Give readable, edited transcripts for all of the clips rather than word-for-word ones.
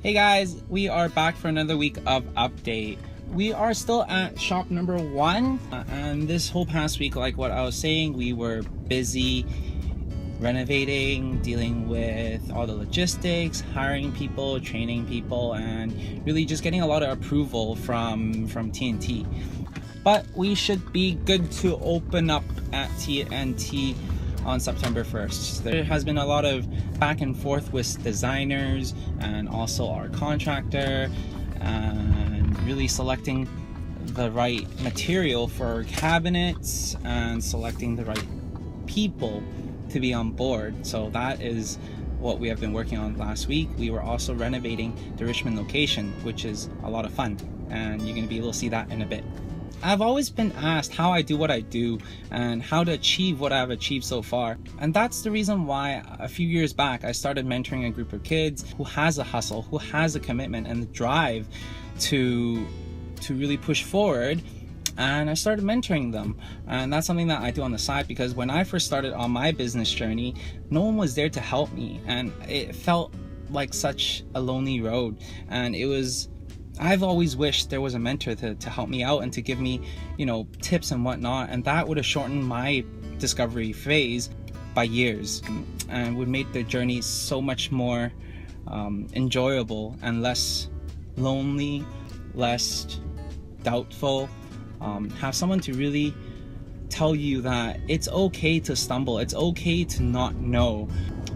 Hey guys, we are back for another week of update. We are still at shop number 1, and this whole past week, like what I was saying, we were busy renovating, dealing with all the logistics, hiring people, training people, and really just getting a lot of approval from TNT. But we should be good to open up at TNT on September 1st. There has been a lot of back and forth with designers and also our contractor, and really selecting the right material for our cabinets and selecting the right people to be on board. So that is what we have been working on last week. We were also renovating the Richmond location, which is a lot of fun, and you're going to be able to see that in a bit. I've always been asked how I do what I do and how to achieve what I've achieved so far. And that's the reason why a few years back I started mentoring a group of kids who has a hustle, who has a commitment and the drive to really push forward. And I started mentoring them. And that's something that I do on the side, because when I first started on my business journey, no one was there to help me. And it felt like such a lonely road. And I've always wished there was a mentor to help me out and to give me, tips and whatnot, and that would have shortened my discovery phase by years and would make the journey so much more enjoyable and less lonely, less doubtful. Have someone to really tell you that it's okay to stumble, it's okay to not know.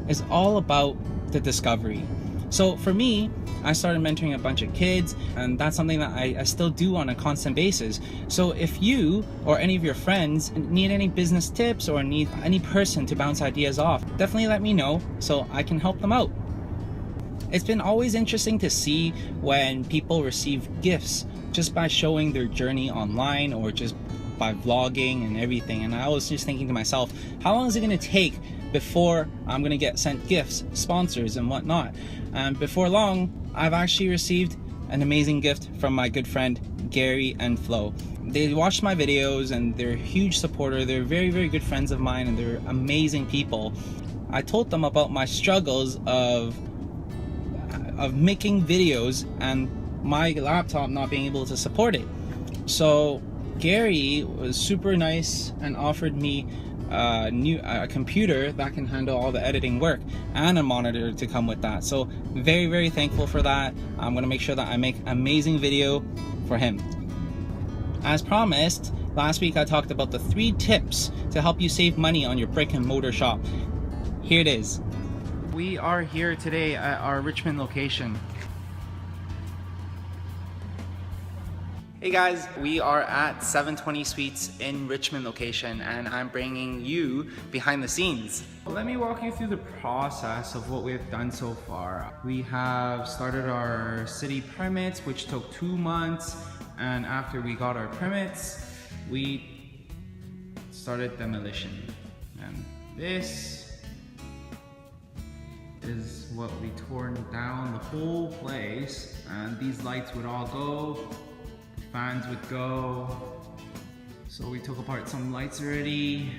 It's all about the discovery. So for me, I started mentoring a bunch of kids, and that's something that I still do on a constant basis. So if you or any of your friends need any business tips or need any person to bounce ideas off, definitely let me know so I can help them out. It's been always interesting to see when people receive gifts just by showing their journey online or just by vlogging and everything. And I was just thinking to myself, how long is it going to take before I'm going to get sent gifts, sponsors and whatnot? And before long, I've actually received an amazing gift from my good friend Gary and Flo. They watched my videos and they're a huge supporter. They're very, very good friends of mine, and they're amazing people. I told them about my struggles of making videos and my laptop not being able to support it. So Gary was super nice and offered me a computer that can handle all the editing work and a monitor to come with that. So very, very thankful for that. I'm gonna make sure that I make amazing video for him. As promised, last week I talked about the 3 tips to help you save money on your brick and mortar shop. Here it is. We are here today at our Richmond location. Hey guys, we are at 720 Suites in Richmond location, and I'm bringing you behind the scenes. Let me walk you through the process of what we've done so far. We have started our city permits, which took 2 months, and after we got our permits, we started demolition. And this is what we tore down, the whole place, and these lights would all go. Fans would go. So we took apart some lights already.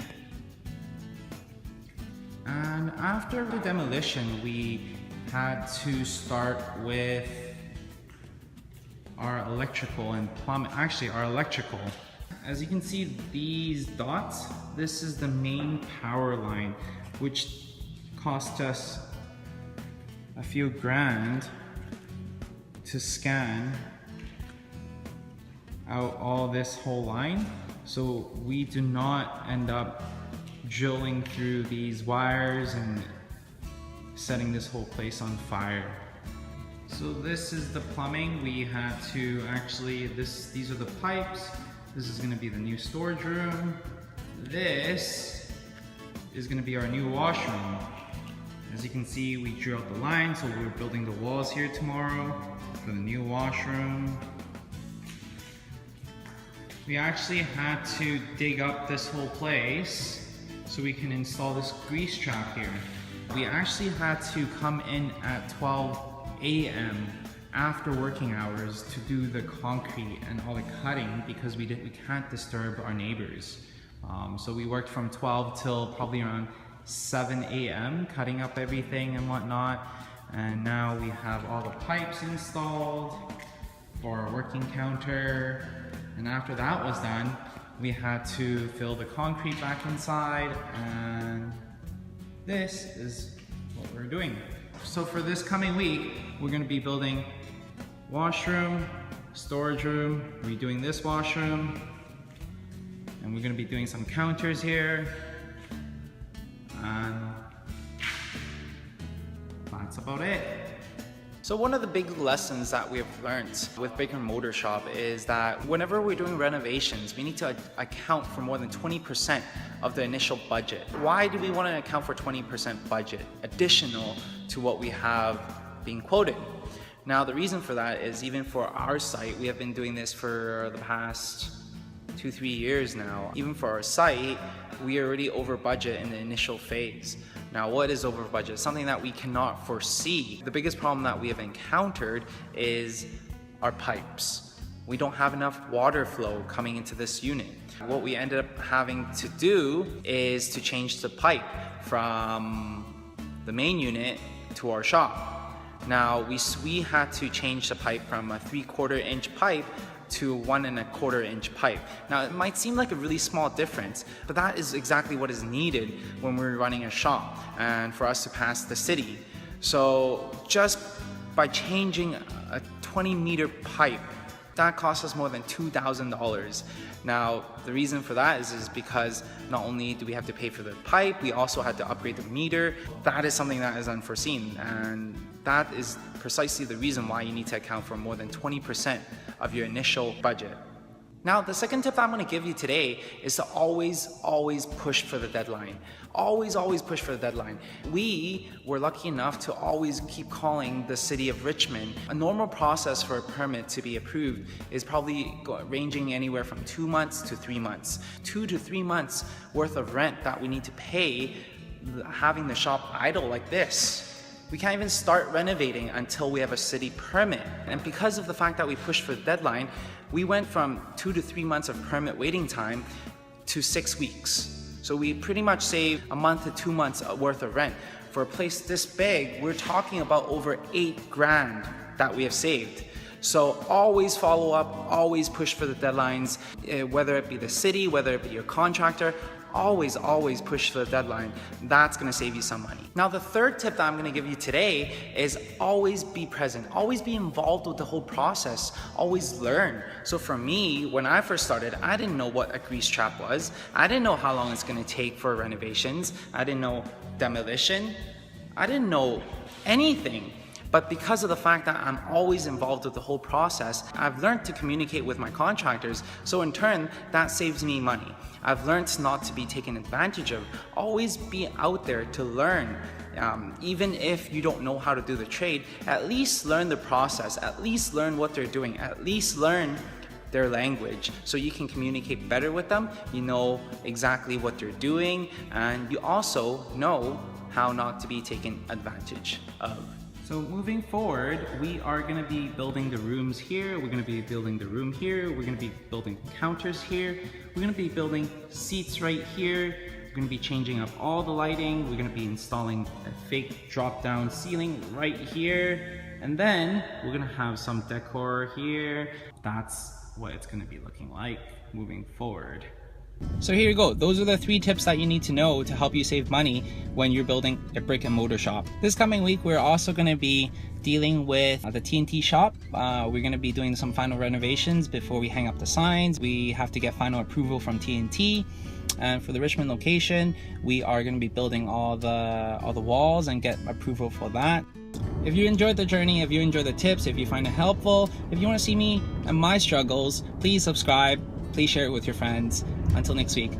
And after the demolition, we had to start with our electrical and plumbing. Actually, our electrical. As you can see, these dots, this is the main power line, which cost us a few grand to scan out all this whole line, so we do not end up drilling through these wires and setting this whole place on fire. So this is the plumbing. We had to actually, these are the pipes. This is going to be the new storage room. This is going to be our new washroom. As you can see, we drilled the line, so we're building the walls here tomorrow for the new washroom. We actually had to dig up this whole place so we can install this grease trap here. We actually had to come in at 12 a.m. after working hours to do the concrete and all the cutting, because we can't disturb our neighbors. So we worked from 12 till probably around 7 a.m. cutting up everything and whatnot. And now we have all the pipes installed for our working counter. And after that was done, we had to fill the concrete back inside, and this is what we're doing. So for this coming week, we're gonna be building washroom, storage room, redoing this washroom, and we're gonna be doing some counters here. And that's about it. So one of the big lessons that we have learned with Brick and Mortar Shop is that whenever we're doing renovations, we need to account for more than 20% of the initial budget. Why do we want to account for 20% budget additional to what we have being quoted? Now the reason for that is, even for our site, we have been doing this for the past 2-3 years now. Even for our site, we are already over budget in the initial phase. Now, what is over budget? Something that we cannot foresee. The biggest problem that we have encountered is our pipes. We don't have enough water flow coming into this unit. What we ended up having to do is to change the pipe from the main unit to our shop. Now, we had to change the pipe from a 3/4 inch pipe to 1 1/4 inch pipe. Now it might seem like a really small difference, but that is exactly what is needed when we're running a shop and for us to pass the city. So just by changing a 20-meter pipe, that cost us more than $2,000. Now the reason for that is because not only do we have to pay for the pipe, we also had to upgrade the meter. That is something that is unforeseen, and that is precisely the reason why you need to account for more than 20% of your initial budget. Now, the second tip that I'm going to give you today is to always push for the deadline. Always push for the deadline. We were lucky enough to always keep calling the city of Richmond. A normal process for a permit to be approved is probably ranging anywhere from 2 months to 3 months. 2 to 3 months worth of rent that we need to pay having the shop idle like this. We can't even start renovating until we have a city permit. And because of the fact that we pushed for the deadline, we went from 2 to 3 months of permit waiting time to 6 weeks. So we pretty much saved a month to 2 months worth of rent. For a place this big, we're talking about over $8,000 that we have saved. So always follow up, always push for the deadlines, whether it be the city, whether it be your contractor. Always push for the deadline. That's going to save you some money. Now, the third tip that I'm going to give you today is always be present. Always be involved with the whole process. Always learn. So for me, when I first started, I didn't know what a grease trap was. I didn't know how long it's going to take for renovations. I didn't know demolition. I didn't know anything. But because of the fact that I'm always involved with the whole process, I've learned to communicate with my contractors. So in turn, that saves me money. I've learned not to be taken advantage of. Always be out there to learn. Even if you don't know how to do the trade, at least learn the process. At least learn what they're doing. At least learn their language so you can communicate better with them. You know exactly what they're doing, and you also know how not to be taken advantage of. So moving forward, we are going to be building the rooms here. We're going to be building the room here. We're going to be building counters here. We're going to be building seats right here. We're going to be changing up all the lighting. We're going to be installing a fake drop-down ceiling right here. And then we're going to have some decor here. That's what it's going to be looking like moving forward. So here you go. Those are the 3 tips that you need to know to help you save money when you're building a brick and mortar shop. This coming week, we're also going to be dealing with the TNT shop. We're going to be doing some final renovations before we hang up the signs. We have to get final approval from TNT. And for the Richmond location, we are going to be building all the walls and get approval for that. If you enjoyed the journey, if you enjoyed the tips, if you find it helpful, if you want to see me and my struggles, please subscribe. Please share it with your friends. Until next week.